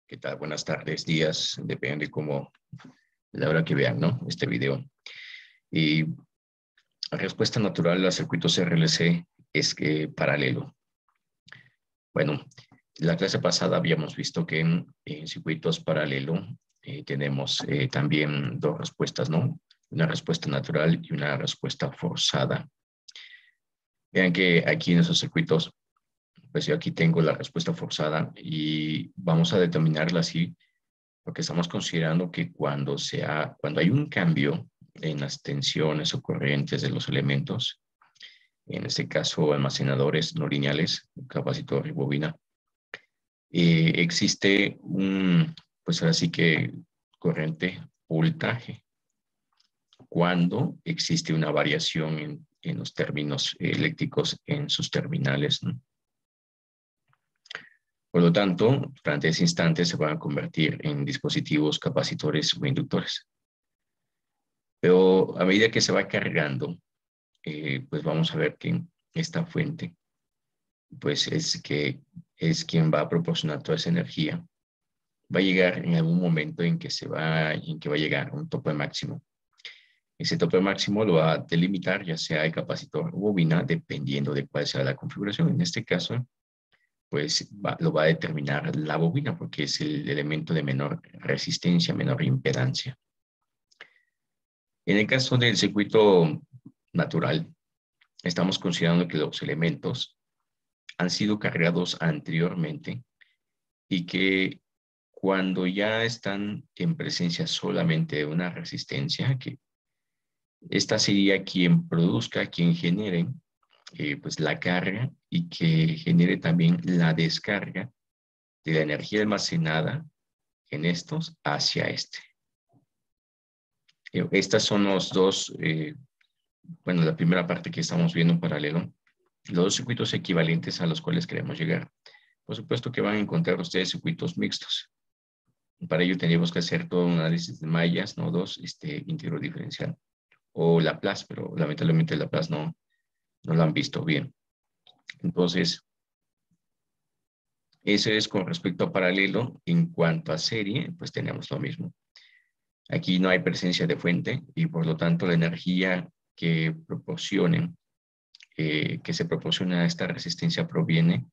¿Qué tal? Buenas tardes, días, depende de cómo, la hora que vean, ¿no? Este video. Y la respuesta natural a circuitos RLC es que paralelo. Bueno, la clase pasada habíamos visto que en circuitos paralelo tenemos también dos respuestas, ¿no? Una respuesta natural y una respuesta forzada. Vean que aquí en esos circuitos, pues yo aquí tengo la respuesta forzada y vamos a determinarla así porque estamos considerando que cuando hay un cambio en las tensiones o corrientes de los elementos, en este caso almacenadores no lineales, capacitor y bobina, existe pues así que corriente voltaje cuando existe una variación en los términos eléctricos en sus terminales, ¿no? Por lo tanto, durante ese instante se van a convertir en dispositivos capacitores o inductores. Pero a medida que se va cargando, pues vamos a ver que esta fuente, pues es quien va a proporcionar toda esa energía. Va a llegar en algún momento en que va a llegar a un tope máximo. Ese tope máximo lo va a delimitar ya sea el capacitor o bobina, dependiendo de cuál sea la configuración. En este caso, pues lo va a determinar la bobina porque es el elemento de menor resistencia, menor impedancia. En el caso del circuito natural, estamos considerando que los elementos han sido cargados anteriormente y que cuando ya están en presencia solamente de una resistencia, que esta sería quien produzca, quien genere pues la carga y que genere también la descarga de la energía almacenada en estos hacia este. Estas son los dos, bueno, la primera parte que estamos viendo en paralelo, los dos circuitos equivalentes a los cuales queremos llegar. Por supuesto que van a encontrar ustedes circuitos mixtos. Para ello tendríamos que hacer todo un análisis de mallas, nodos, íntegro diferencial o Laplace, pero lamentablemente Laplace no lo han visto bien. Entonces, eso es con respecto a paralelo. En cuanto a serie, pues tenemos lo mismo. Aquí no hay presencia de fuente y por lo tanto la energía que se proporciona a esta resistencia proviene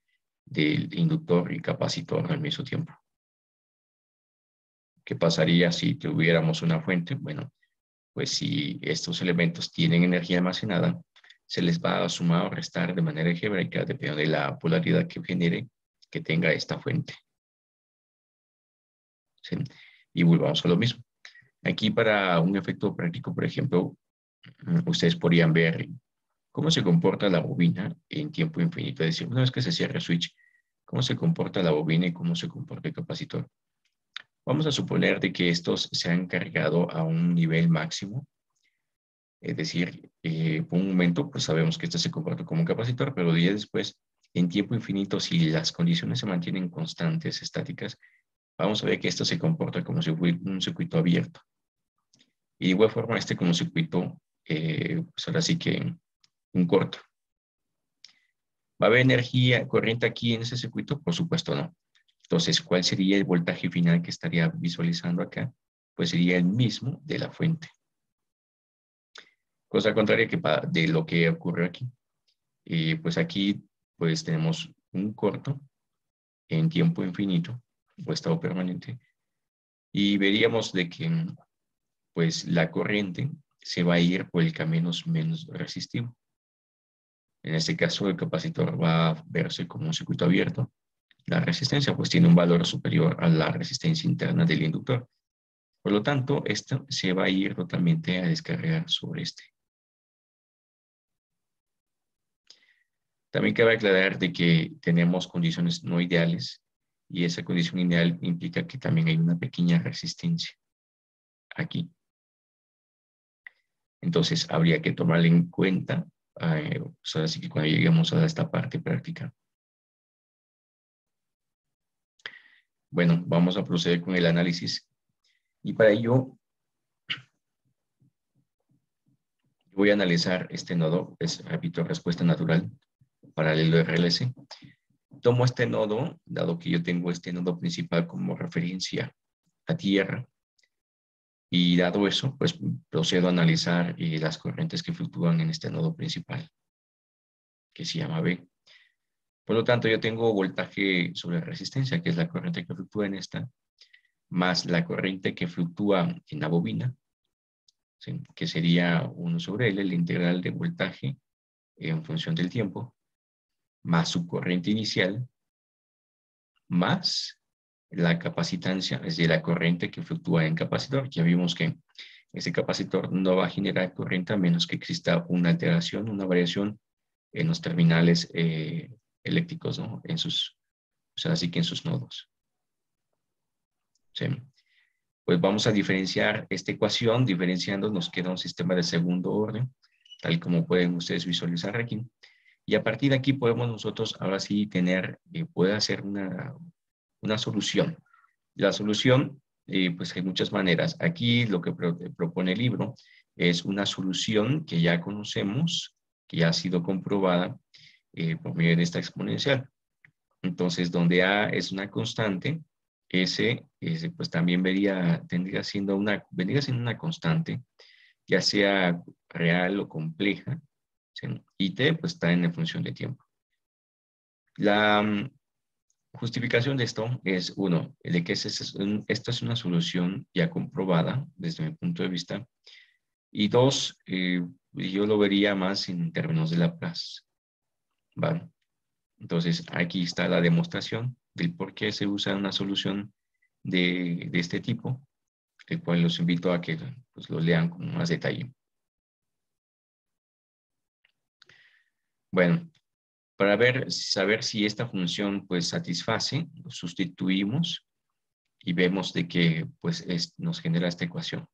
del inductor y capacitor al mismo tiempo. ¿Qué pasaría si tuviéramos una fuente? Bueno, pues si estos elementos tienen energía almacenada, se les va a sumar o restar de manera algebraica dependiendo de la polaridad que tenga esta fuente. ¿Sí? Y volvamos a lo mismo. Aquí para un efecto práctico, por ejemplo, ustedes podrían ver cómo se comporta la bobina en tiempo infinito. Es decir, una vez que se cierra el switch, cómo se comporta la bobina y cómo se comporta el capacitor. Vamos a suponer de que estos se han cargado a un nivel máximo. Es decir, por un momento, pues sabemos que este se comporta como un capacitor, pero ya después, en tiempo infinito, si las condiciones se mantienen constantes, estáticas, vamos a ver que esto se comporta como si fuera un circuito abierto. Y de igual forma, como circuito, pues ahora sí que un corto. ¿Va a haber energía corriente aquí en ese circuito? Por supuesto no. Entonces, ¿cuál sería el voltaje final que estaría visualizando acá? Pues sería el mismo de la fuente. Cosa contraria de lo que ocurre aquí. Pues aquí pues tenemos un corto en tiempo infinito o estado permanente y veríamos de que pues la corriente se va a ir por el camino menos resistivo. En este caso el capacitor va a verse como un circuito abierto. La resistencia pues tiene un valor superior a la resistencia interna del inductor. Por lo tanto, esto se va a ir totalmente a descargar sobre este. También cabe aclarar de que tenemos condiciones no ideales y esa condición ideal implica que también hay una pequeña resistencia aquí. Entonces, habría que tomarla en cuenta, pues así que cuando lleguemos a esta parte práctica. Bueno, vamos a proceder con el análisis y para ello voy a analizar este nodo, repito, respuesta natural, paralelo RLC. tomo este nodo, dado que yo tengo este nodo principal como referencia a tierra, y dado eso, pues procedo a analizar las corrientes que fluctúan en este nodo principal, que se llama B. Por lo tanto, yo tengo voltaje sobre resistencia, que es la corriente que fluctúa en esta, más la corriente que fluctúa en la bobina, ¿sí? Que sería 1 sobre L, el integral de voltaje en función del tiempo, más su corriente inicial, más la capacitancia, es decir, la corriente que fluctúa en capacitor. Ya vimos que ese capacitor no va a generar corriente a menos que exista una alteración, una variación en los terminales eléctricos, ¿no? En sus, o sea, así que en sus nodos. ¿Sí? Pues vamos a diferenciar esta ecuación. Diferenciando nos queda un sistema de segundo orden, tal como pueden ustedes visualizar aquí. Y a partir de aquí podemos nosotros ahora sí tener, puede hacer una solución. La solución, pues hay muchas maneras. Aquí lo que propone el libro es una solución que ya conocemos, que ya ha sido comprobada por medio de esta exponencial. Entonces, donde A es una constante, S, pues también vendría siendo una constante, ya sea real o compleja, ¿sí? Y T, pues está en función de tiempo. La justificación de esto es, uno, de que esta es una solución ya comprobada desde mi punto de vista. Y dos, yo lo vería más en términos de Laplace. ¿Vale? Entonces, aquí está la demostración del por qué se usa una solución de este tipo, el cual los invito a que pues, lo lean con más detalle. Bueno, para saber si esta función pues satisface, lo sustituimos y vemos de que pues nos genera esta ecuación.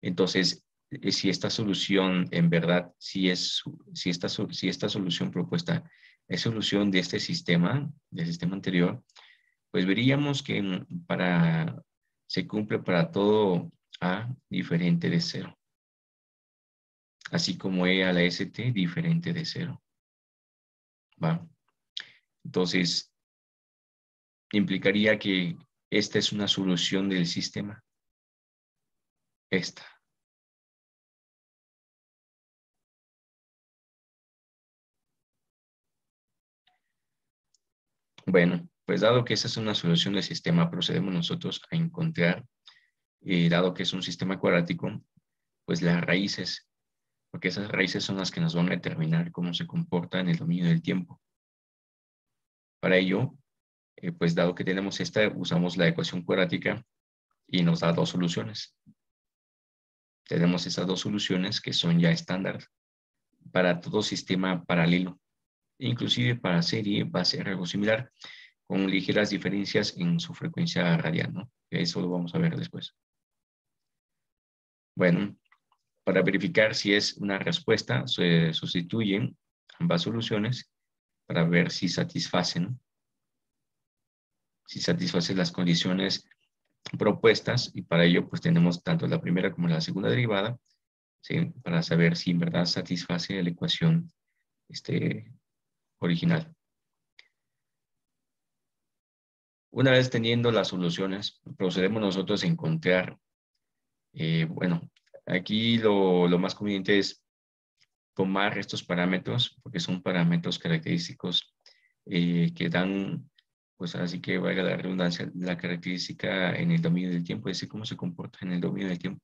Entonces, si esta solución en verdad, si esta solución propuesta es solución de este sistema, del sistema anterior, pues veríamos que se cumple para todo A diferente de 0, así como E a la ST diferente de 0. ¿Va? Entonces, implicaría que esta es una solución del sistema. Esta. Bueno, pues dado que esta es una solución del sistema, procedemos nosotros a encontrar, dado que es un sistema cuadrático, pues las raíces, porque esas raíces son las que nos van a determinar cómo se comporta en el dominio del tiempo. Para ello, pues dado que tenemos esta, usamos la ecuación cuadrática y nos da dos soluciones. Tenemos esas dos soluciones que son ya estándar para todo sistema paralelo. Inclusive para serie va a ser algo similar, con ligeras diferencias en su frecuencia radial, ¿no? Eso lo vamos a ver después. Bueno, para verificar si es una respuesta, se sustituyen ambas soluciones para ver si satisfacen las condiciones propuestas, y para ello pues tenemos tanto la primera como la segunda derivada, ¿sí? Para saber si en verdad satisface la ecuación original. Una vez teniendo las soluciones, procedemos nosotros a encontrar, bueno, aquí lo más conveniente es tomar estos parámetros, porque son parámetros característicos que dan, pues así que valga la redundancia, la característica en el dominio del tiempo, es decir, cómo se comporta en el dominio del tiempo.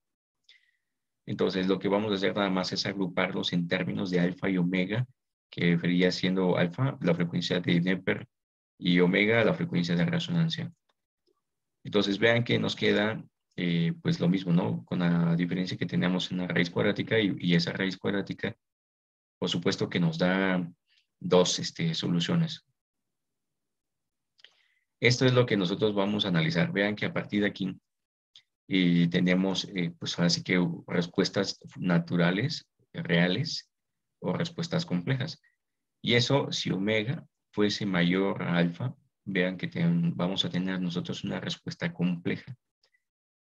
Entonces, lo que vamos a hacer nada más es agruparlos en términos de alfa y omega, que vería siendo alfa la frecuencia de Neper y omega la frecuencia de resonancia. Entonces, vean que nos queda pues lo mismo, ¿no? Con la diferencia que tenemos en la raíz cuadrática y esa raíz cuadrática, por supuesto que nos da dos soluciones. Esto es lo que nosotros vamos a analizar. Vean que a partir de aquí tenemos, pues así que respuestas naturales, reales o respuestas complejas. Y eso, si omega fuese mayor a alfa, vean que vamos a tener nosotros una respuesta compleja.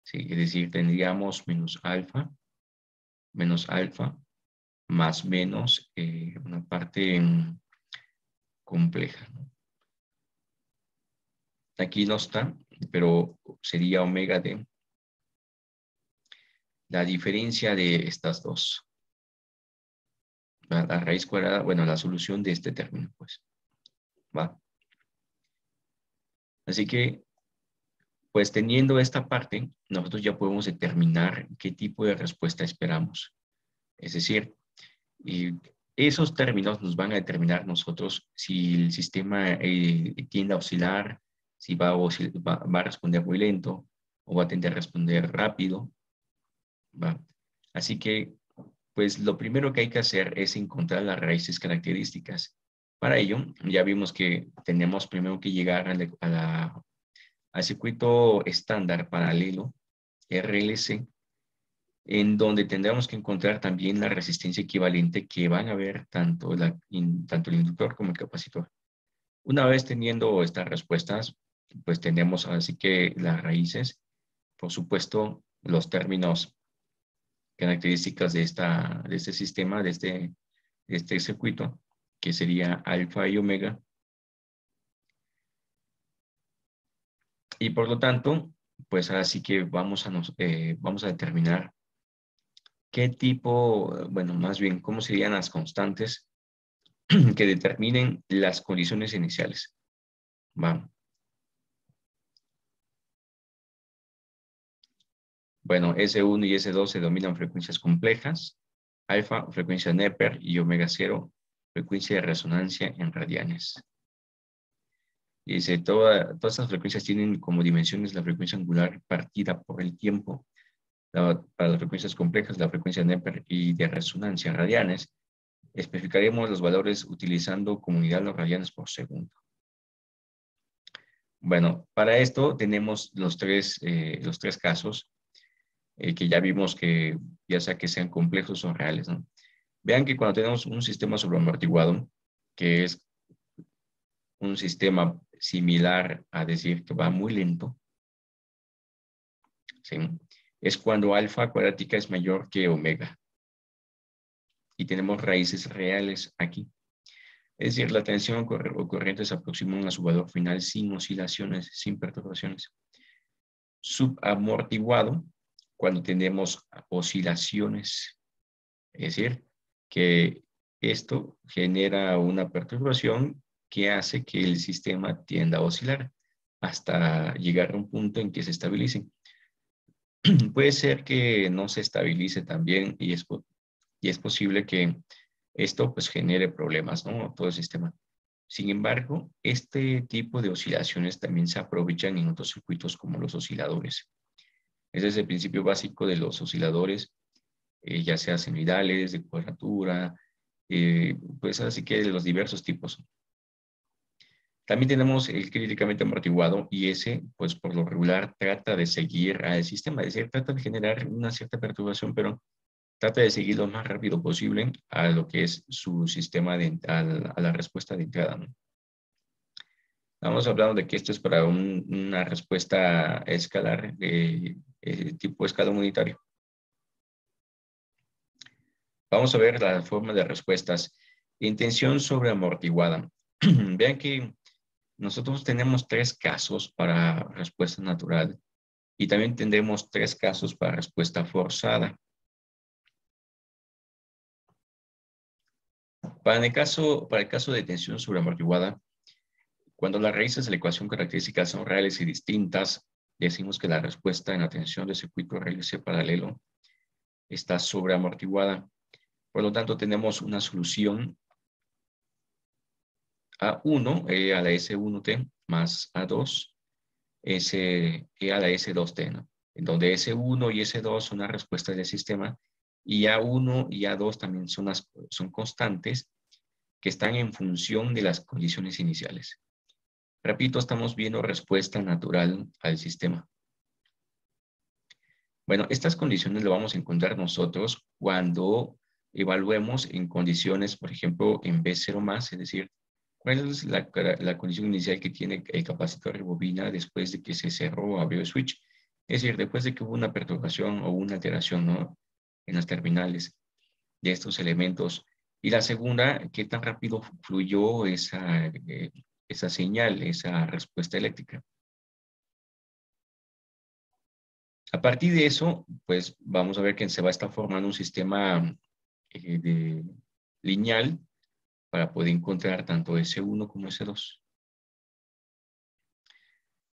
¿Sí? Es decir, tendríamos menos alfa, más menos una parte compleja, ¿no? Aquí no está, pero sería omega de la diferencia de estas dos. La raíz cuadrada, bueno, la solución de este término, pues. ¿Va? Así que, pues teniendo esta parte, nosotros ya podemos determinar qué tipo de respuesta esperamos. Es decir, y esos términos nos van a determinar nosotros si el sistema tiende a oscilar, si va a responder muy lento o va a tender a responder rápido. ¿Va? Así que, pues lo primero que hay que hacer es encontrar las raíces características. Para ello, ya vimos que tenemos primero que llegar al circuito estándar paralelo, RLC, en donde tendremos que encontrar también la resistencia equivalente que van a ver tanto el inductor como el capacitor. Una vez teniendo estas respuestas, pues tenemos así que las raíces, por supuesto, los términos características de este sistema, de este circuito, que sería alfa y omega. Y por lo tanto, pues así que vamos a determinar qué tipo, bueno, más bien, cómo serían las constantes que determinen las condiciones iniciales. Va. Bueno, S1 y S2 se denominan frecuencias complejas, alfa, frecuencia Neper, y omega 0, frecuencia de resonancia en radianes. Y dice, todas estas frecuencias tienen como dimensiones la frecuencia angular partida por el tiempo. Para las frecuencias complejas, la frecuencia Neper y de resonancia en radianes, especificaremos los valores utilizando como unidad los radianes por segundo. Bueno, para esto tenemos los tres casos que ya vimos que ya sea que sean complejos o reales, ¿no? Vean que cuando tenemos un sistema sobreamortiguado, que es un sistema similar a decir que va muy lento, ¿sí? Es cuando alfa cuadrática es mayor que omega. Y tenemos raíces reales aquí. Es decir, la tensión o corriente se aproximan a su valor final sin oscilaciones, sin perturbaciones. Subamortiguado, cuando tenemos oscilaciones. Es decir, que esto genera una perturbación que hace que el sistema tienda a oscilar hasta llegar a un punto en que se estabilice. Puede ser que no se estabilice también y es posible que esto pues genere problemas, ¿no? Todo el sistema. Sin embargo, este tipo de oscilaciones también se aprovechan en otros circuitos como los osciladores. Ese es el principio básico de los osciladores, ya sea senoidales, de cuadratura, pues así que de los diversos tipos. También tenemos el críticamente amortiguado y ese, pues por lo regular, trata de seguir al sistema, es decir, trata de generar una cierta perturbación, pero trata de seguir lo más rápido posible a lo que es su sistema a la respuesta de entrada, ¿no? Estamos hablando de que esto es para una respuesta escalar de tipo escala unitario. Vamos a ver la forma de respuestas. Intención sobreamortiguada. Vean que nosotros tenemos tres casos para respuesta natural y también tendremos tres casos para respuesta forzada. Para el caso de tensión sobreamortiguada, cuando las raíces de la ecuación característica son reales y distintas, decimos que la respuesta en la tensión del circuito RLC paralelo está sobreamortiguada. Por lo tanto, tenemos una solución A1 a la S1T más A2 a la S2T, ¿no? En donde S1 y S2 son las respuestas del sistema y A1 y A2 también son constantes que están en función de las condiciones iniciales. Repito, estamos viendo respuesta natural al sistema. Bueno, estas condiciones las vamos a encontrar nosotros cuando evaluemos en condiciones, por ejemplo, en B0 más, es decir, cuál es la condición inicial que tiene el capacitor de bobina después de que se cerró o abrió el switch. Es decir, después de que hubo una perturbación o una alteración, ¿no?, en las terminales de estos elementos Y la segunda, qué tan rápido fluyó esa señal, esa respuesta eléctrica. A partir de eso, pues vamos a ver que se va a estar formando un sistema lineal para poder encontrar tanto S1 como S2.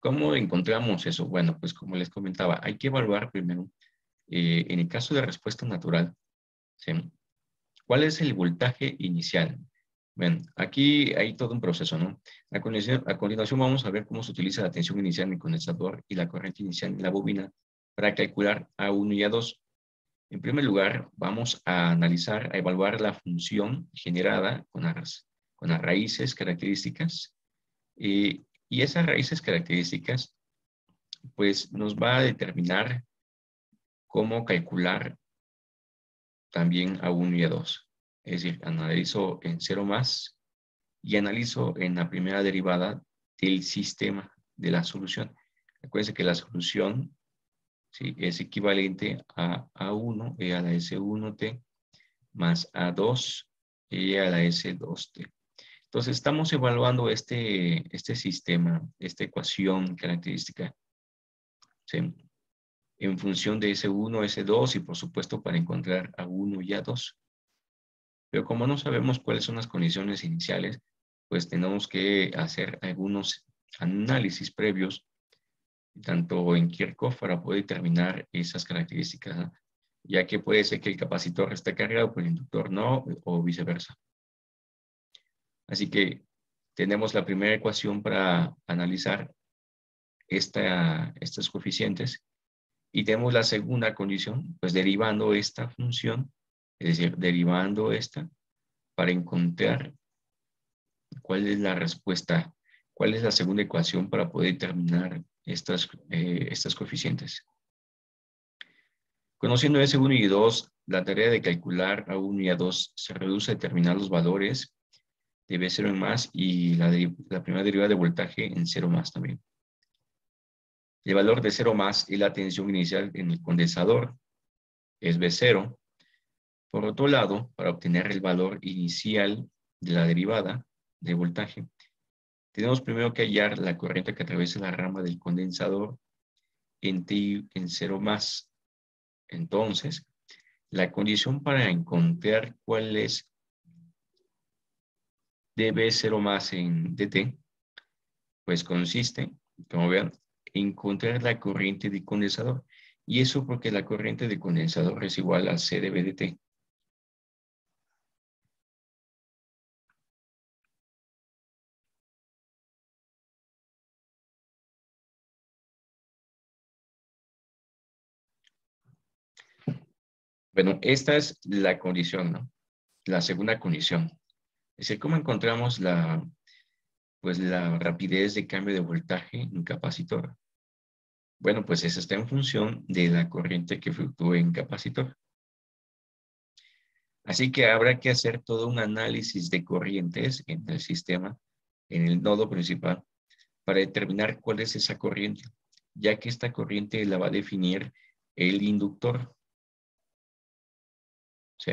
¿Cómo encontramos eso? Bueno, pues como les comentaba, hay que evaluar primero, en el caso de respuesta natural, ¿sí? ¿Cuál es el voltaje inicial? Bueno, aquí hay todo un proceso, ¿no? A continuación vamos a ver cómo se utiliza la tensión inicial en el condensador y la corriente inicial en la bobina para calcular A1 y A2. En primer lugar, vamos a analizar, a evaluar la función generada con las raíces características. Y esas raíces características, pues nos va a determinar cómo calcular también A1 y A2. Es decir, analizo en 0 más y analizo en la primera derivada del sistema de la solución. Acuérdense que la solución, ¿sí?, es equivalente a A1 e a la S1t más A2 e a la S2t. Entonces, estamos evaluando este sistema, esta ecuación característica, ¿sí?, en función de S1, S2 y, por supuesto, para encontrar A1 y A2. Pero como no sabemos cuáles son las condiciones iniciales, pues tenemos que hacer algunos análisis previos, tanto en Kirchhoff, para poder determinar esas características, ¿no?, ya que puede ser que el capacitor esté cargado, pero el inductor no, o viceversa. Así que tenemos la primera ecuación para analizar estos coeficientes y tenemos la segunda condición, pues derivando esta función, es decir, derivando esta para encontrar cuál es la respuesta, cuál es la segunda ecuación para poder determinar estos coeficientes. Conociendo S1 y 2, la tarea de calcular A1 y A2 se reduce a determinar los valores de B0 en más y la primera derivada de voltaje en 0 más también. El valor de 0 más es la tensión inicial en el condensador, es B0. Por otro lado, para obtener el valor inicial de la derivada de voltaje, tenemos primero que hallar la corriente que atraviesa la rama del condensador en T en 0 más. Entonces, la condición para encontrar cuál es dB0 más en dt, pues consiste, como vean, en encontrar la corriente de condensador. Y eso porque la corriente de condensador es igual a C dB dt. Bueno, esta es la condición, ¿no? La segunda condición. Es decir, ¿cómo encontramos pues la rapidez de cambio de voltaje en capacitor? Bueno, pues esa está en función de la corriente que fluctúa en capacitor. Así que habrá que hacer todo un análisis de corrientes en el sistema, en el nodo principal, para determinar cuál es esa corriente, ya que esta corriente la va a definir el inductor. ¿Sí?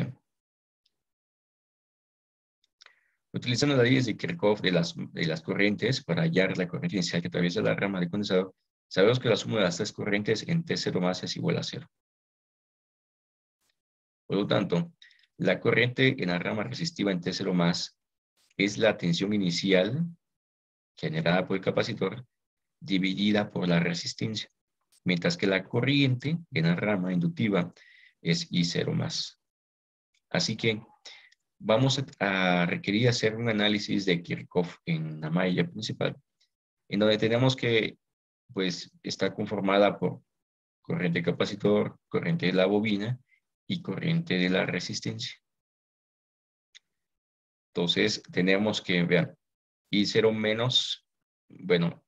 Utilizando las leyes de Kirchhoff de las corrientes para hallar la corriente inicial que atraviesa la rama de condensador, sabemos que la suma de las tres corrientes en T0 más es igual a 0. Por lo tanto, la corriente en la rama resistiva en T0 más es la tensión inicial generada por el capacitor dividida por la resistencia, mientras que la corriente en la rama inductiva es I0 más. Así que vamos a requerir hacer un análisis de Kirchhoff en la malla principal, en donde tenemos que, pues, está conformada por corriente de capacitor, corriente de la bobina y corriente de la resistencia. Entonces, tenemos que, vean, I0 menos, bueno,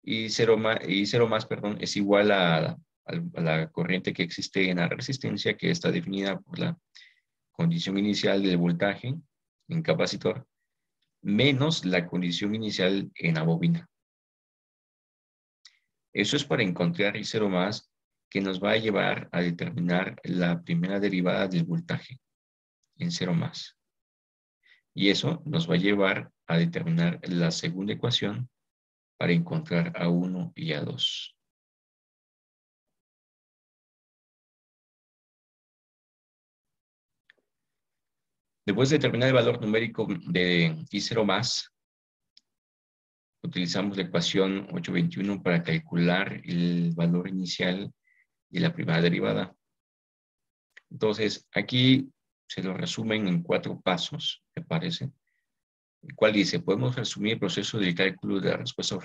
I0 más, perdón, es igual a la corriente que existe en la resistencia, que está definida por la condición inicial del voltaje en capacitor, menos la condición inicial en la bobina. Eso es para encontrar I0 más, que nos va a llevar a determinar la primera derivada del voltaje en 0 más. Y eso nos va a llevar a determinar la segunda ecuación para encontrar A1 y A2. Después de determinar el valor numérico de I0 más, utilizamos la ecuación 821 para calcular el valor inicial de la primera derivada. Entonces, aquí se lo resumen en 4 pasos, me parece. El cual dice, podemos resumir el proceso del cálculo de la respuesta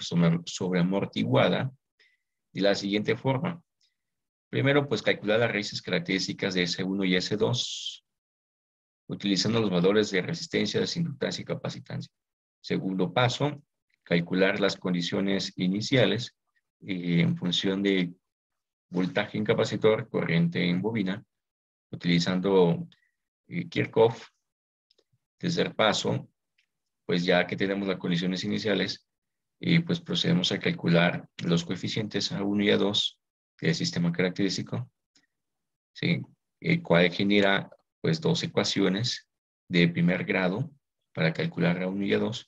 sobre amortiguada de la siguiente forma. Primero, pues calcular las raíces características de S1 y S2, utilizando los valores de resistencia, desinductancia y capacitancia. Segundo paso, calcular las condiciones iniciales en función de voltaje en capacitor, corriente en bobina, utilizando Kirchhoff. Tercer paso, pues ya que tenemos las condiciones iniciales, pues procedemos a calcular los coeficientes A1 y A2 del sistema característico, ¿sí? El cual genera pues 2 ecuaciones de primer grado para calcular A1 y A2.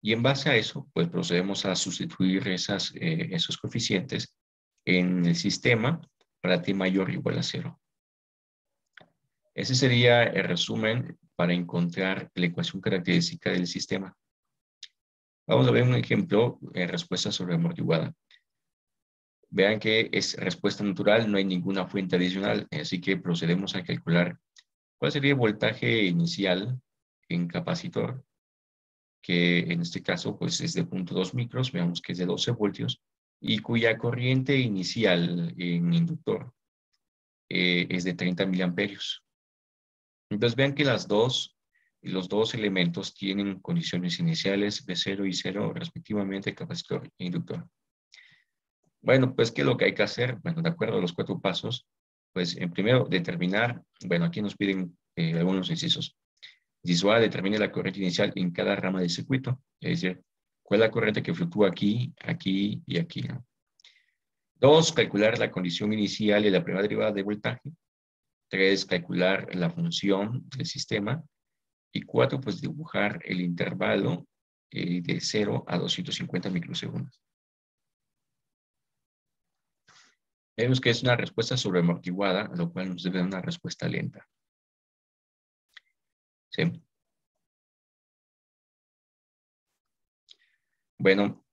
Y en base a eso, pues procedemos a sustituir esos coeficientes en el sistema para t mayor o igual a 0. Ese sería el resumen para encontrar la ecuación característica del sistema. Vamos a ver un ejemplo en respuesta sobre amortiguada. Vean que es respuesta natural, no hay ninguna fuente adicional, así que procedemos a calcular cuál sería el voltaje inicial en capacitor, que en este caso pues es de 0.2 micros, veamos que es de 12 voltios, y cuya corriente inicial en inductor es de 30 miliamperios. Entonces vean que los dos elementos tienen condiciones iniciales de 0 y 0 respectivamente, capacitor e inductor. Bueno, pues ¿qué es lo que hay que hacer? Bueno, de acuerdo a los 4 pasos, pues en primero determinar, bueno, aquí nos piden algunos incisos. Visual, determine la corriente inicial en cada rama del circuito, es decir, cuál es la corriente que fluctúa aquí, aquí y aquí, ¿no? 2, calcular la condición inicial y la primera derivada de voltaje. 3, calcular la función del sistema. Y 4, pues dibujar el intervalo de 0 a 250 microsegundos. Vemos que es una respuesta sobre amortiguada, lo cual nos debe dar una respuesta lenta. ¿Sí? Bueno,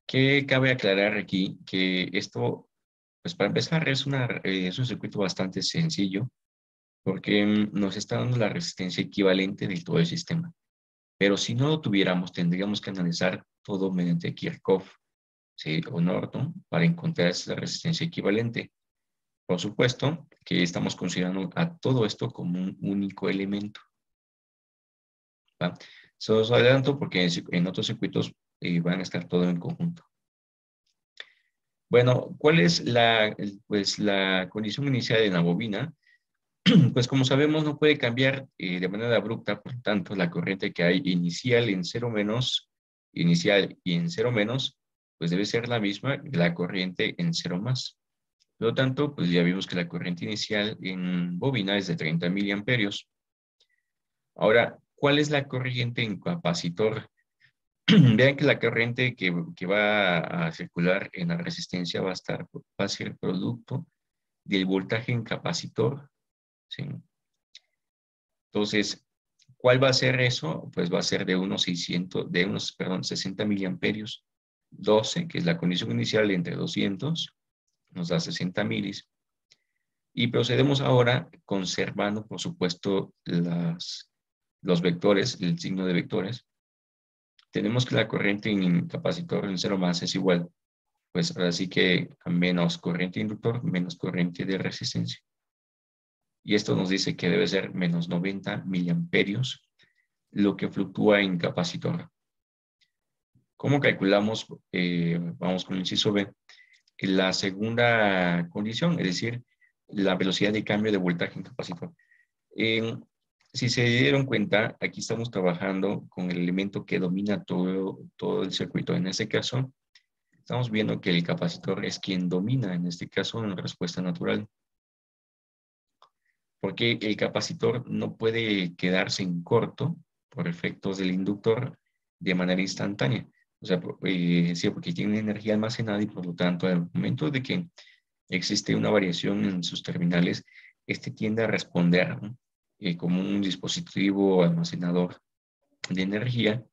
¿qué cabe aclarar aquí? Que esto, pues para empezar, es un circuito bastante sencillo, porque nos está dando la resistencia equivalente de todo el sistema. Pero si no lo tuviéramos, tendríamos que analizar todo mediante Kirchhoff, ¿sí? O Norton para encontrar esa resistencia equivalente. Por supuesto que estamos considerando a todo esto como un único elemento, ¿va? Solo os adelanto porque en otros circuitos van a estar todo en conjunto. Bueno, ¿cuál es la condición inicial de la bobina? Pues como sabemos no puede cambiar de manera abrupta, por lo tanto la corriente que hay inicial y en 0 menos, pues debe ser la misma que la corriente en 0 más. Por lo tanto, pues ya vimos que la corriente inicial en bobina es de 30 miliamperios. Ahora, ¿cuál es la corriente en capacitor? Vean que la corriente que va a circular en la resistencia va a ser producto del voltaje en capacitor, ¿sí? Entonces, ¿cuál va a ser eso? Pues va a ser de unos 60 miliamperios. 12, que es la condición inicial entre 200, nos da 60 milis. Y procedemos ahora conservando, por supuesto, los vectores, el signo de vectores. Tenemos que la corriente en capacitor en 0 más es igual, pues ahora sí que a menos corriente inductor, menos corriente de resistencia. Y esto nos dice que debe ser menos 90 miliamperios lo que fluctúa en capacitor. ¿Cómo calculamos? Vamos con el inciso B. La segunda condición, es decir, la velocidad de cambio de voltaje en capacitor. Si se dieron cuenta, aquí estamos trabajando con el elemento que domina todo el circuito. En este caso, estamos viendo que el capacitor es quien domina, en este caso, en respuesta natural. porque el capacitor no puede quedarse en corto por efectos del inductor de manera instantánea. O sea, sí, porque tiene energía almacenada y por lo tanto al momento de que existe una variación en sus terminales, este tiende a responder, ¿no? Como un dispositivo almacenador de energía,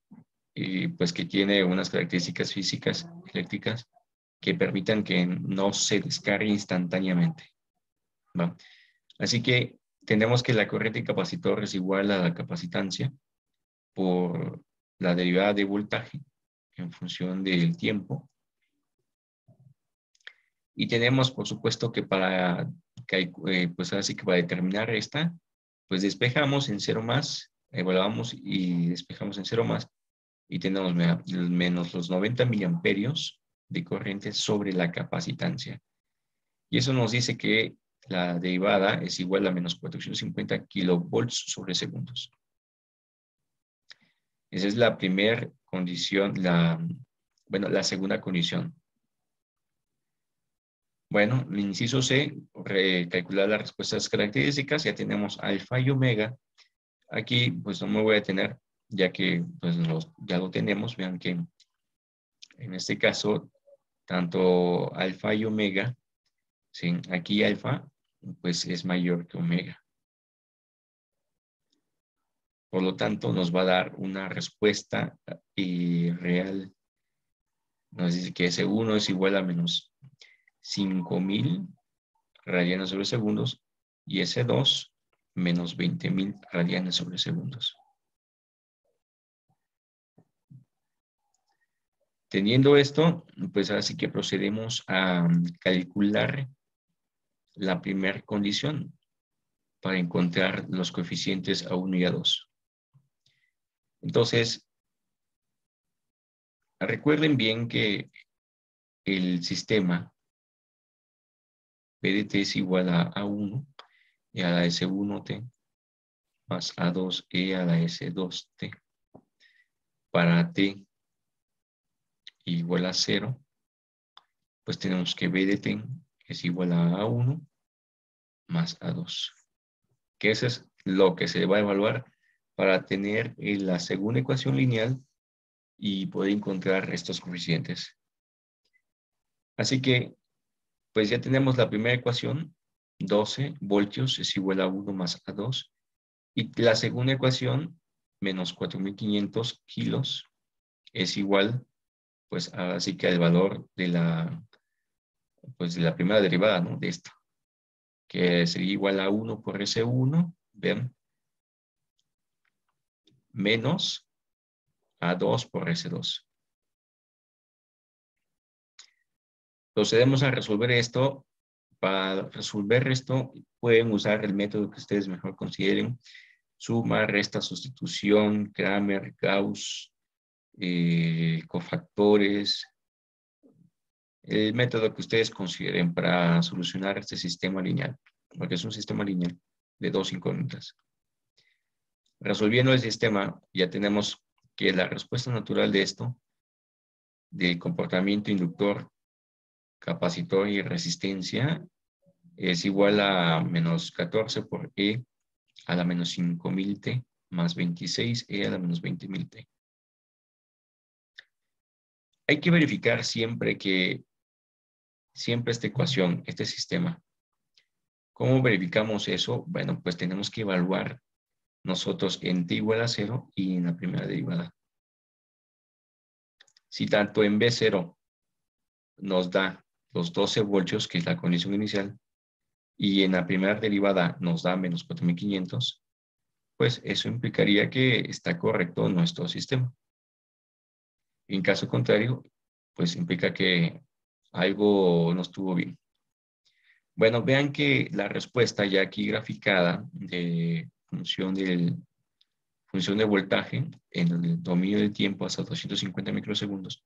pues que tiene unas características físicas eléctricas que permitan que no se descargue instantáneamente, ¿va? Así que tenemos que la corriente capacitor es igual a la capacitancia por la derivada de voltaje en función del tiempo. Y tenemos, por supuesto, que pues así que para determinar esta, pues despejamos en 0 más, evaluamos y despejamos en 0 más, y tenemos menos los 90 miliamperios de corriente sobre la capacitancia. Y eso nos dice que la derivada es igual a menos 450 kilovolts sobre segundos. Esa es la primera condición, la segunda condición. Bueno, el inciso C, recalcular las respuestas características, ya tenemos alfa y omega. Aquí pues no me voy a detener, ya que pues ya lo tenemos. Vean que en este caso, tanto alfa y omega, ¿sí? Aquí alfa pues es mayor que omega. Por lo tanto, nos va a dar una respuesta real. Nos dice que S1 es igual a menos 5000 radianes sobre segundos y S2 menos 20.000 radianes sobre segundos. Teniendo esto, pues así que procedemos a calcular la primera condición para encontrar los coeficientes A1 y A2. Entonces, recuerden bien que el sistema PDT es igual a A1 y a la S1T más A2E a la S2T. Para T igual a 0, pues tenemos que B de T es igual a A1 más A2. Que eso es lo que se va a evaluar para tener la segunda ecuación lineal y poder encontrar estos coeficientes. Así que, pues ya tenemos la primera ecuación, 12 voltios es igual a 1 más A2. Y la segunda ecuación, menos 4.500 kilos, es igual, pues así que al valor de pues, de la primera derivada, ¿no? De esto, que sería igual a 1 por S1, ¿ven? Menos A2 por S2. Procedemos a resolver esto. Para resolver esto, pueden usar el método que ustedes mejor consideren. Suma, resta, sustitución, Kramer, Gauss, cofactores. El método que ustedes consideren para solucionar este sistema lineal, porque es un sistema lineal de dos incógnitas. Resolviendo el sistema, ya tenemos que la respuesta natural de esto, del comportamiento inductor, capacitor y resistencia, es igual a menos 14 por E a la menos 5000T más 26 E a la menos 20.000T. Hay que verificar siempre esta ecuación, este sistema. ¿Cómo verificamos eso? Bueno, pues tenemos que evaluar nosotros en T igual a 0 y en la primera derivada. Si tanto en B0 nos da los 12 voltios, que es la condición inicial, y en la primera derivada nos da menos 4.500, pues eso implicaría que está correcto nuestro sistema. En caso contrario, pues implica que algo no estuvo bien. Bueno, vean que la respuesta ya aquí graficada de función de voltaje en el dominio del tiempo hasta 250 microsegundos,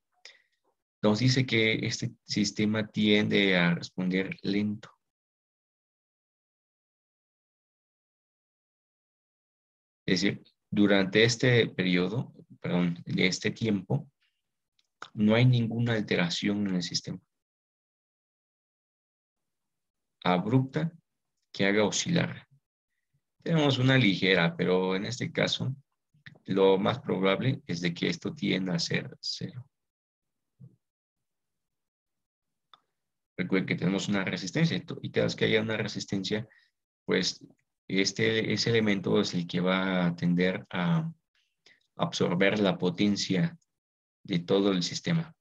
nos dice que este sistema tiende a responder lento. Es decir, durante este periodo, perdón, de este tiempo, no hay ninguna alteración en el sistema abrupta que haga oscilar. Tenemos una ligera, pero en este caso lo más probable es de que esto tienda a ser 0. Recuerden que tenemos una resistencia y cada vez que haya una resistencia, pues ese elemento es el que va a tender a absorber la potencia de todo el sistema,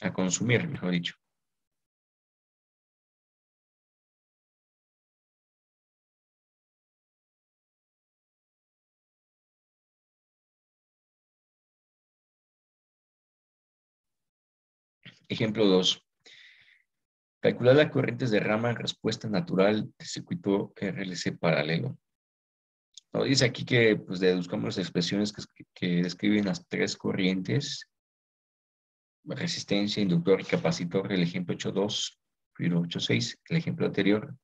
a consumir, mejor dicho. Ejemplo 2. Calcular las corrientes de rama en respuesta natural del circuito RLC paralelo. Nos dice aquí que pues, deduzcamos las expresiones que describen las tres corrientes: resistencia, inductor y capacitor, el ejemplo 8.2, filo 8.6, el ejemplo anterior,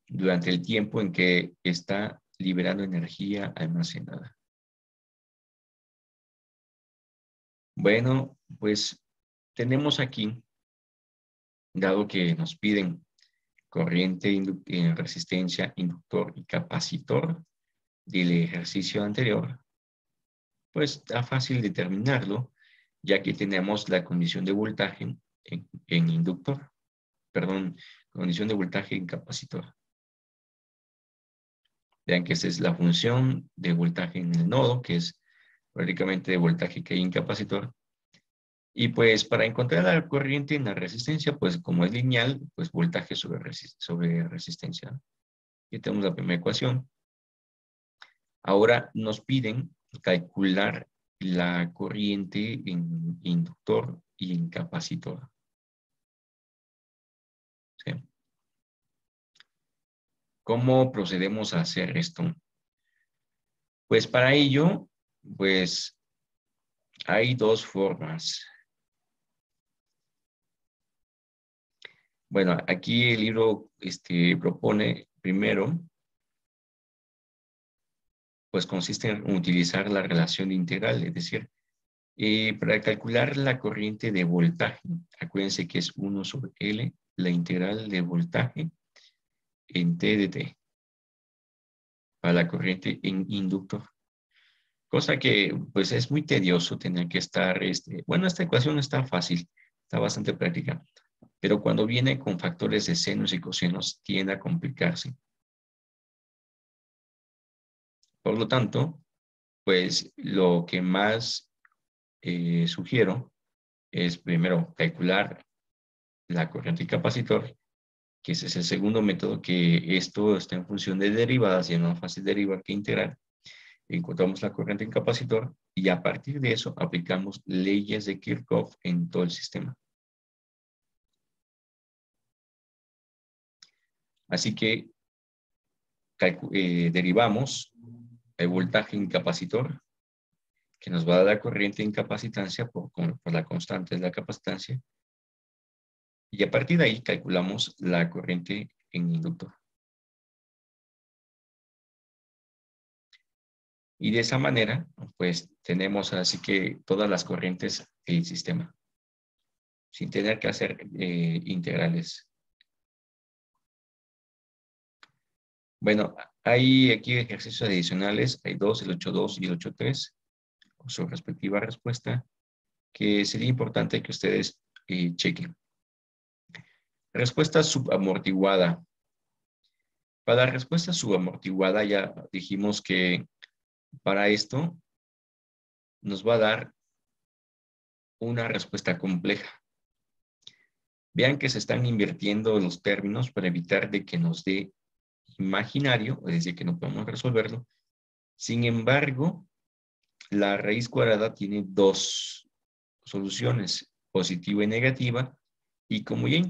durante el tiempo en que está liberando energía almacenada. Bueno, pues tenemos aquí, dado que nos piden corriente, resistencia, inductor y capacitor del ejercicio anterior, pues está fácil determinarlo, ya que tenemos la condición de voltaje en inductor, perdón, condición de voltaje en capacitor. Vean que esta es la función de voltaje en el nodo, que es prácticamente de voltaje que hay en capacitor. Y pues para encontrar la corriente en la resistencia, pues como es lineal, pues voltaje sobre resistencia. Aquí tenemos la primera ecuación. Ahora nos piden calcular la corriente en inductor y en capacitor. ¿Sí? ¿Cómo procedemos a hacer esto? Pues para ello, pues hay dos formas. Bueno, aquí el libro propone primero, pues consiste en utilizar la relación integral, es decir, para calcular la corriente de voltaje, acuérdense que es 1 sobre L, la integral de voltaje en T de T, para la corriente en inductor. Cosa que pues es muy tedioso tener que estar, bueno, esta ecuación está fácil, está bastante práctica, pero cuando viene con factores de senos y cosenos tiende a complicarse. Por lo tanto, pues lo que más sugiero es primero calcular la corriente y capacitor, que ese es el segundo método, que esto está en función de derivadas y es más fácil derivar que integrar. Encontramos la corriente en capacitor y a partir de eso aplicamos leyes de Kirchhoff en todo el sistema. Así que derivamos el voltaje en capacitor, que nos va a dar la corriente en capacitancia por la constante de la capacitancia, y a partir de ahí calculamos la corriente en inductor. Y de esa manera, pues tenemos así que todas las corrientes del sistema, sin tener que hacer integrales. Bueno, hay aquí ejercicios adicionales, hay dos, el 8.2 y el 8.3, con su respectiva respuesta, que sería importante que ustedes chequen. Respuesta subamortiguada. Para la respuesta subamortiguada ya dijimos que para esto nos va a dar una respuesta compleja. Vean que se están invirtiendo los términos para evitar de que nos dé imaginario, es decir, que no podemos resolverlo. Sin embargo, la raíz cuadrada tiene dos soluciones, positiva y negativa, y como ya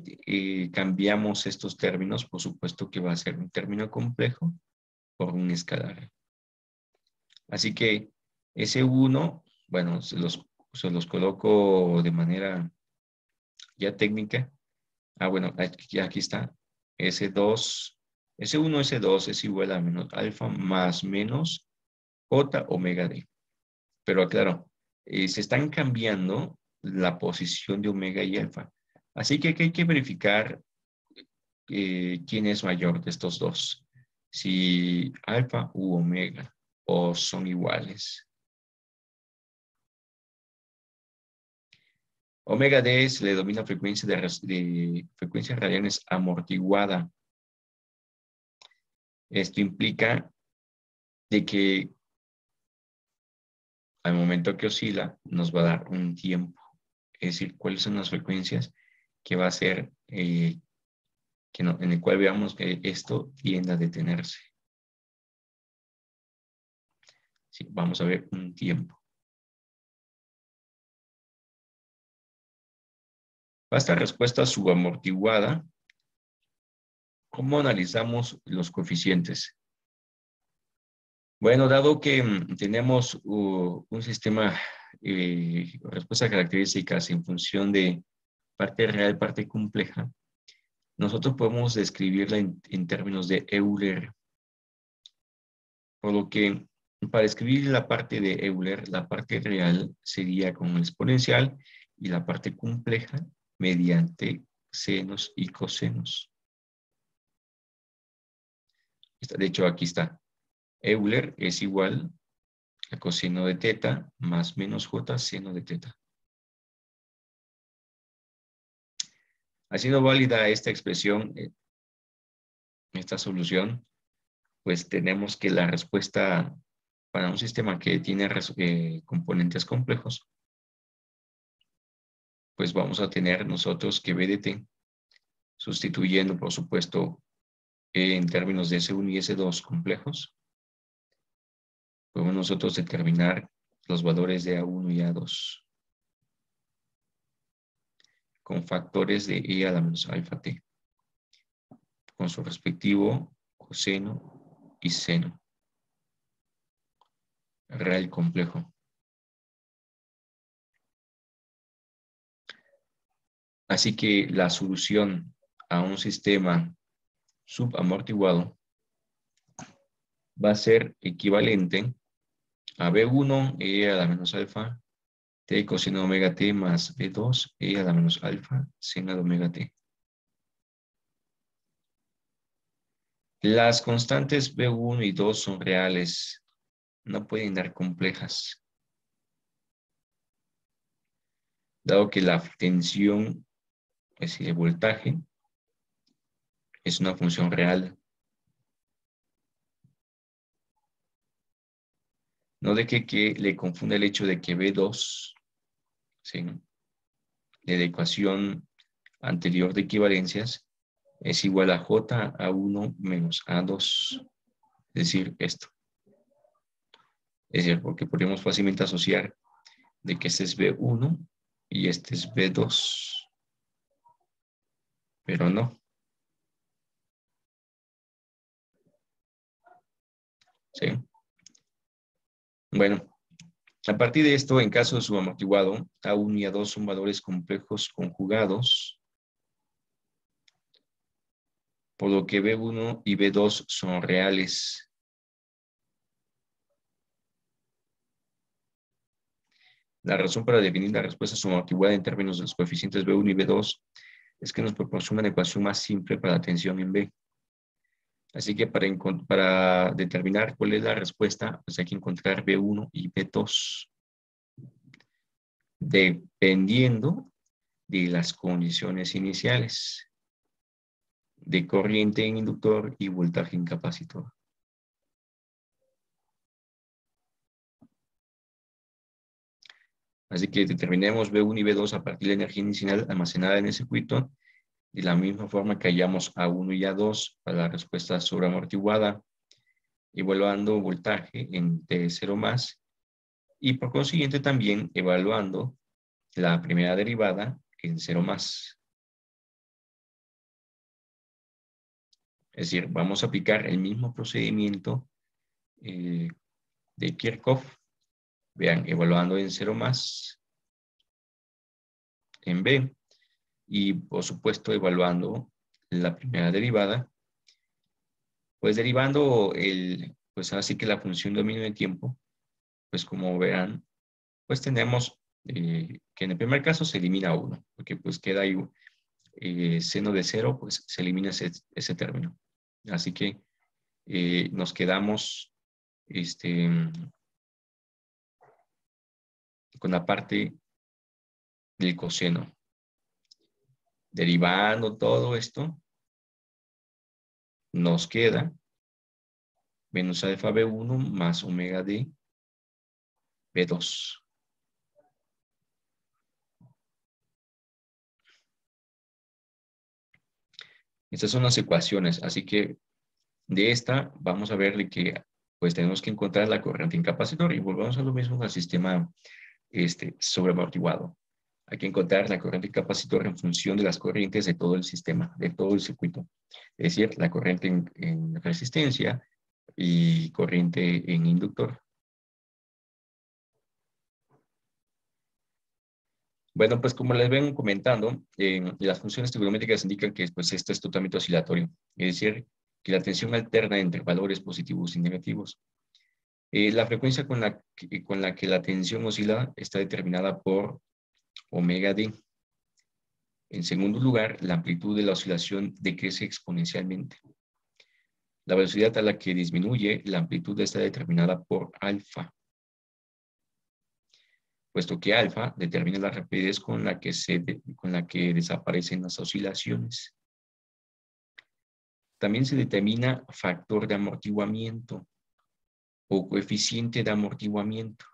cambiamos estos términos, por supuesto que va a ser un término complejo por un escalar. Así que ese 1, bueno, se los coloco de manera ya técnica. Bueno, aquí está. S2, S1, S2 es igual a menos alfa más menos J omega D. Pero aclaro, se están cambiando la posición de omega y alfa. Así que aquí hay que verificar quién es mayor de estos dos. si alfa u omega o son iguales. Omega D se le denomina frecuencia de frecuencia radianes amortiguada. Esto implica de que al momento que oscila nos va a dar un tiempo. Es decir, cuáles son las frecuencias que va a ser en el cual veamos que esto tiende a detenerse. Sí, vamos a ver un tiempo. Para esta respuesta subamortiguada, ¿cómo analizamos los coeficientes? Bueno, dado que tenemos un sistema de respuestas características en función de parte real, parte compleja, nosotros podemos describirla en términos de Euler. Por lo que para escribir la parte de Euler, la parte real sería con el exponencial y la parte compleja mediante senos y cosenos. De hecho, aquí está. Euler es igual a coseno de teta más menos j seno de teta. Haciendo válida esta expresión, esta solución, pues tenemos que la respuesta para un sistema que tiene componentes complejos, pues vamos a tener nosotros que B de t, sustituyendo, por supuesto, en términos de S1 y S2 complejos, podemos nosotros determinar los valores de A1 y A2 con factores de E a la menos alfa t, con su respectivo coseno y seno real complejo. Así que la solución a un sistema subamortiguado va a ser equivalente a B1 E a la menos alfa t coseno de omega t más B2 E a la menos alfa seno de omega t. Las constantes B1 y 2 son reales, no pueden dar complejas. Dado que la tensión, es decir, el voltaje, es una función real. No de que le confunda el hecho de que B2, ¿sí?, de la ecuación anterior de equivalencias, es igual a J A1 menos A2. Es decir, esto. Es decir, porque podemos fácilmente asociar de que este es B1 y este es B2. Pero no. ¿Sí? Bueno, a partir de esto, en caso de subamortiguado, A1 y A2 son valores complejos conjugados, por lo que B1 y B2 son reales. La razón para definir la respuesta subamortiguada en términos de los coeficientes B1 y B2 es que nos proporciona una ecuación más simple para la tensión en B. Así que para determinar cuál es la respuesta, pues hay que encontrar B1 y B2, dependiendo de las condiciones iniciales de corriente en inductor y voltaje en capacitor. Así que determinemos B1 y B2 a partir de la energía inicial almacenada en el circuito, de la misma forma que hallamos A1 y A2 para la respuesta sobreamortiguada, evaluando voltaje en T0 más, y por consiguiente también evaluando la primera derivada en 0 más. Es decir, vamos a aplicar el mismo procedimiento de Kirchhoff. Vean, evaluando en 0 más en B y por supuesto evaluando la primera derivada, pues derivando pues así que la función dominio de tiempo, pues como verán, pues tenemos que en el primer caso se elimina 1, porque pues queda ahí seno de 0, pues se elimina ese término. Así que nos quedamos con la parte del coseno. Derivando todo esto, nos queda menos alfa B1 más omega D B2. Estas son las ecuaciones, así que de esta vamos a ver que pues tenemos que encontrar la corriente en capacitor y volvamos a lo mismo al sistema sobreamortiguado. Hay que encontrar la corriente en capacitor en función de las corrientes de todo el sistema, de todo el circuito. Es decir, la corriente en resistencia y corriente en inductor. Bueno, pues como les vengo comentando, las funciones trigonométricas indican que pues, esto es totalmente oscilatorio. Es decir, que la tensión alterna entre valores positivos y negativos. La frecuencia con la que la tensión oscila está determinada por omega D. En segundo lugar, la amplitud de la oscilación decrece exponencialmente. La velocidad a la que disminuye la amplitud está determinada por alfa, puesto que alfa determina la rapidez con la que desaparecen las oscilaciones. También se determina factor de amortiguamiento o coeficiente de amortiguamiento.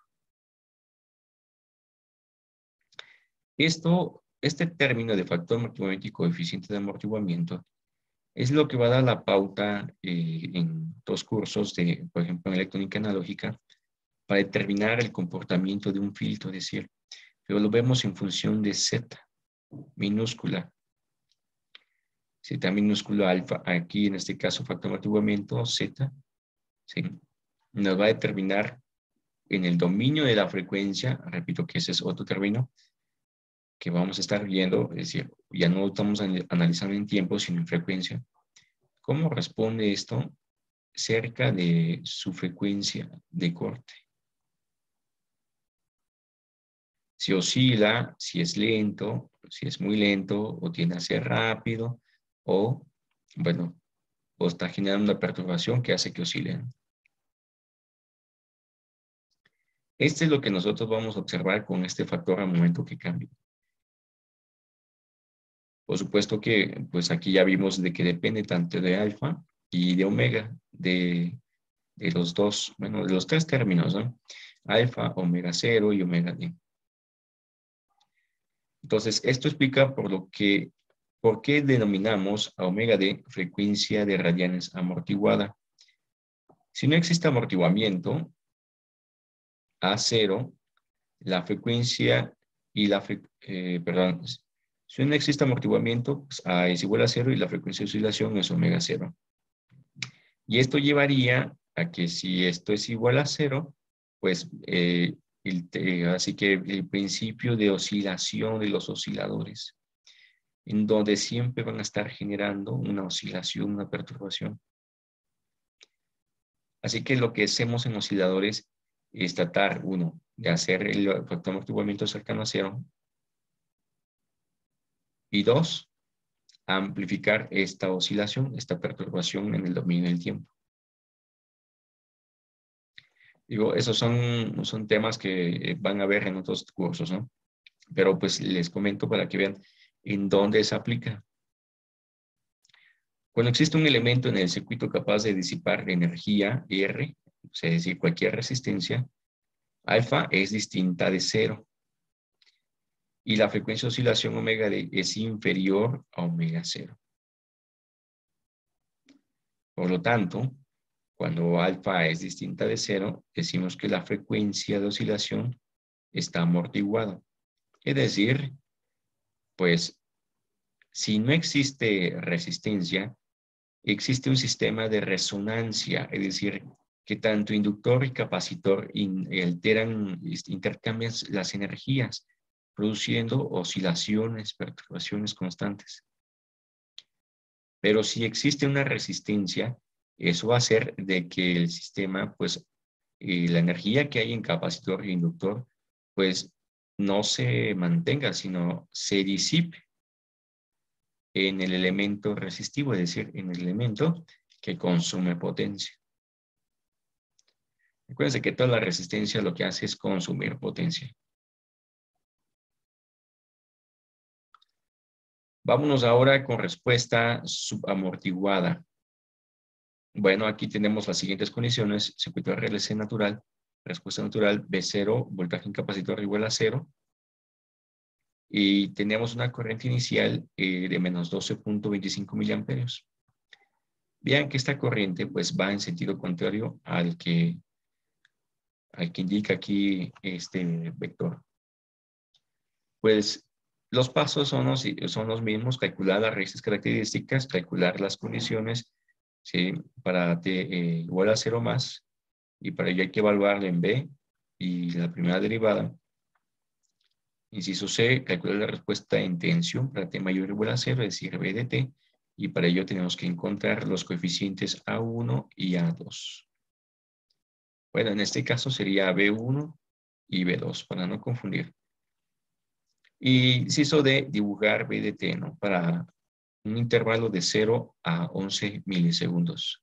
Este término de factor de amortiguamiento y coeficiente de amortiguamiento es lo que va a dar la pauta en dos cursos, por ejemplo, en electrónica analógica, para determinar el comportamiento de un filtro, es decir, pero lo vemos en función de Z minúscula. Z minúscula alfa, aquí en este caso factor de amortiguamiento, Z, ¿sí? Nos va a determinar en el dominio de la frecuencia, repito que ese es otro término, que vamos a estar viendo, es decir, ya no estamos analizando en tiempo, sino en frecuencia. ¿Cómo responde esto cerca de su frecuencia de corte? Si oscila, si es lento, si es muy lento, o tiende a ser rápido, o, bueno, o está generando una perturbación que hace que oscilen. Este es lo que nosotros vamos a observar con este factor al momento que cambie. Por supuesto que, pues aquí ya vimos de que depende tanto de alfa y de omega, de los dos, bueno, de los tres términos, ¿no? Alfa, omega 0 y omega D. Entonces, esto explica por qué denominamos a omega D frecuencia de radianes amortiguada. Si no existe amortiguamiento, A0, la frecuencia y perdón, si no existe amortiguamiento, pues A es igual a 0 y la frecuencia de oscilación es omega 0. Y esto llevaría a que si esto es igual a 0, pues así que el principio de oscilación de los osciladores, en donde siempre van a estar generando una oscilación, una perturbación. Así que lo que hacemos en osciladores es tratar, uno, de hacer el factor de amortiguamiento cercano a 0, y dos, amplificar esta oscilación, esta perturbación en el dominio del tiempo. Digo, esos son temas que van a ver en otros cursos, ¿no? Pero pues les comento para que vean en dónde se aplica. Cuando existe un elemento en el circuito capaz de disipar energía R, o sea, es decir, cualquier resistencia, alfa es distinta de 0. Y la frecuencia de oscilación omega D es inferior a omega 0. Por lo tanto, cuando alfa es distinta de 0, decimos que la frecuencia de oscilación está amortiguada. Es decir, pues, si no existe resistencia, existe un sistema de resonancia, es decir, que tanto inductor y capacitor intercambian las energías, produciendo oscilaciones, perturbaciones constantes. Pero si existe una resistencia, eso va a hacer de que el sistema, pues, la energía que hay en capacitor e inductor, pues, no se mantenga, sino se disipe en el elemento resistivo, es decir, en el elemento que consume potencia. Recuerden que toda la resistencia lo que hace es consumir potencia. Vámonos ahora con respuesta subamortiguada. Bueno, aquí tenemos las siguientes condiciones. Circuito RLC natural, respuesta natural B0, voltaje en capacitor igual a 0. Y tenemos una corriente inicial de menos 12.25 miliamperios. Vean que esta corriente pues va en sentido contrario al que indica aquí este vector. Pues los pasos son los mismos: calcular las raíces características, calcular las condiciones, ¿sí? Para t igual a 0 más, y para ello hay que evaluarla en B y la primera derivada. Inciso C, calcular la respuesta en tensión para t mayor o igual a 0, es decir, B de t, y para ello tenemos que encontrar los coeficientes A1 y A2. Bueno, en este caso sería B1 y B2, para no confundir. Y inciso D, dibujar B de t, ¿no? Para un intervalo de 0 a 11 milisegundos.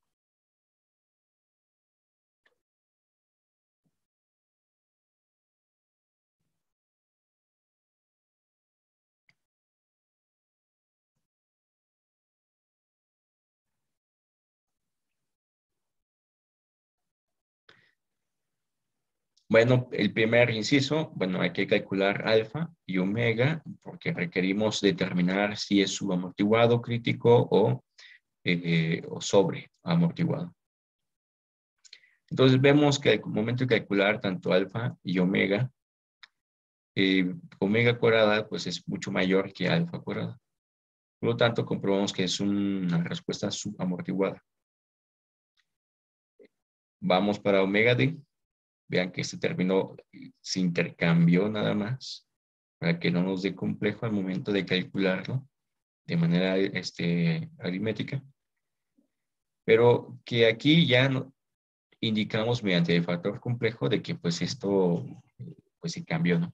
Bueno, el primer inciso, bueno, hay que calcular alfa y omega porque requerimos determinar si es subamortiguado, crítico o sobre amortiguado. Entonces vemos que al momento de calcular tanto alfa y omega, omega cuadrada pues es mucho mayor que alfa cuadrada. Por lo tanto, comprobamos que es una respuesta subamortiguada. Vamos para omega d. Vean que este término se intercambió nada más para que no nos dé complejo al momento de calcularlo de manera aritmética. Pero que aquí ya indicamos mediante el factor complejo de que pues esto pues se cambió, ¿no?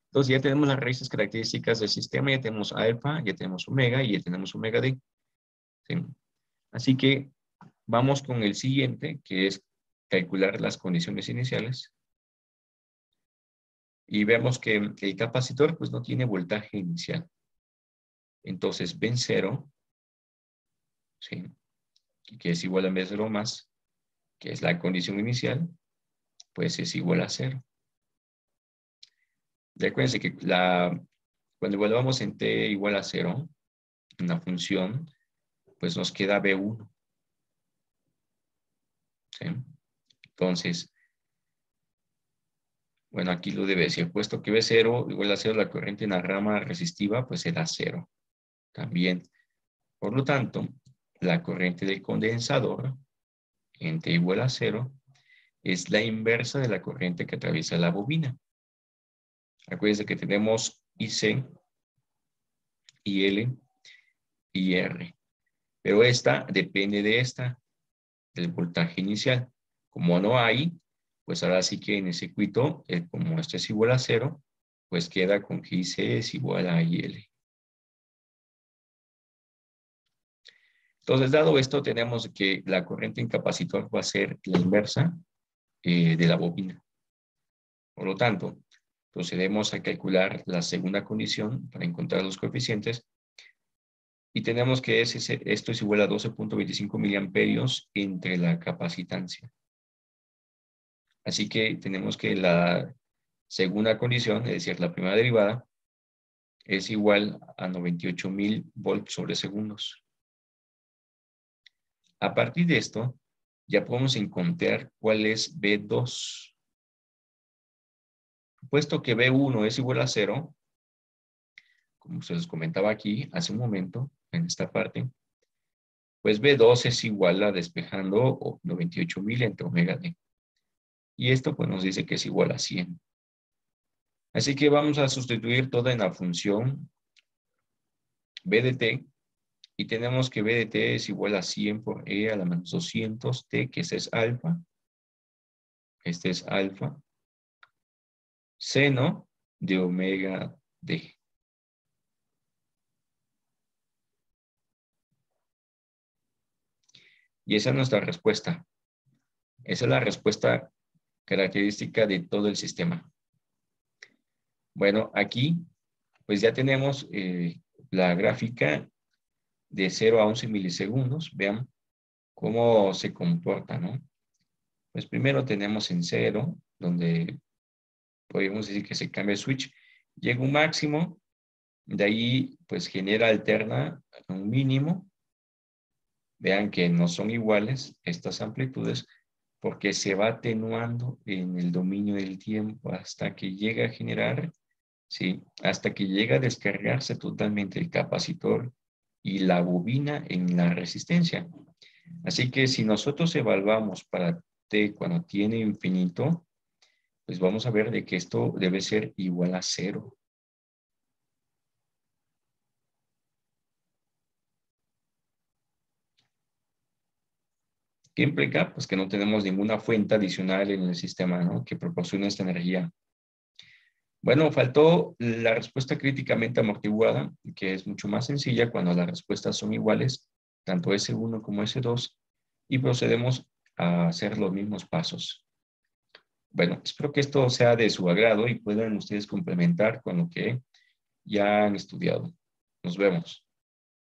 Entonces ya tenemos las raíces características del sistema, ya tenemos alfa, ya tenemos omega y ya tenemos omega d. ¿Sí? Así que vamos con el siguiente, que es calcular las condiciones iniciales. Y vemos que el capacitor pues no tiene voltaje inicial. Entonces B en 0, ¿sí? Que es igual a B0 más, que es la condición inicial, pues es igual a 0. Recuérdense que cuando evaluamos en t igual a 0, una función, pues nos queda B1. ¿Sí? Entonces, bueno, aquí lo debe decir, puesto que B0 igual a 0, la corriente en la rama resistiva, pues será 0 también. Por lo tanto, la corriente del condensador en t igual a 0 es la inversa de la corriente que atraviesa la bobina. Acuérdense que tenemos IC, IL y R. Pero esta depende de esta, del voltaje inicial. Como no hay, pues ahora sí que en el circuito, como esto es igual a 0, pues queda con que IC es igual a IL. Entonces, dado esto, tenemos que la corriente en capacitor va a ser la inversa de la bobina. Por lo tanto, procedemos a calcular la segunda condición para encontrar los coeficientes y tenemos que esto es igual a 12.25 miliamperios entre la capacitancia. Así que tenemos que la segunda condición, es decir, la primera derivada, es igual a 98.000 volts sobre segundos. A partir de esto, ya podemos encontrar cuál es B2. Puesto que B1 es igual a 0, como se les comentaba aquí hace un momento, en esta parte, pues B2 es igual a despejando 98.000 entre omega d. Y esto pues nos dice que es igual a 100. Así que vamos a sustituir todo en la función B de t. Y tenemos que B de t es igual a 100 por E a la menos 200 t, que este es alfa. Este es alfa. Seno de omega d. Y esa es nuestra respuesta. Esa es la respuesta característica de todo el sistema. Bueno, aquí pues ya tenemos la gráfica de 0 a 11 milisegundos. Vean cómo se comporta, ¿no? Pues primero tenemos en 0, donde podemos decir que se cambia el switch. Llega un máximo, de ahí pues genera alterna a un mínimo. Vean que no son iguales estas amplitudes porque se va atenuando en el dominio del tiempo hasta que llega a generar, ¿sí? Hasta que llega a descargarse totalmente el capacitor y la bobina en la resistencia. Así que si nosotros evaluamos para T cuando tiene infinito, pues vamos a ver de que esto debe ser igual a 0. ¿Qué implica? Pues que no tenemos ninguna fuente adicional en el sistema, ¿no? Que proporcione esta energía. Bueno, faltó la respuesta críticamente amortiguada, que es mucho más sencilla cuando las respuestas son iguales, tanto S1 como S2, y procedemos a hacer los mismos pasos. Bueno, espero que esto sea de su agrado y puedan ustedes complementar con lo que ya han estudiado. Nos vemos.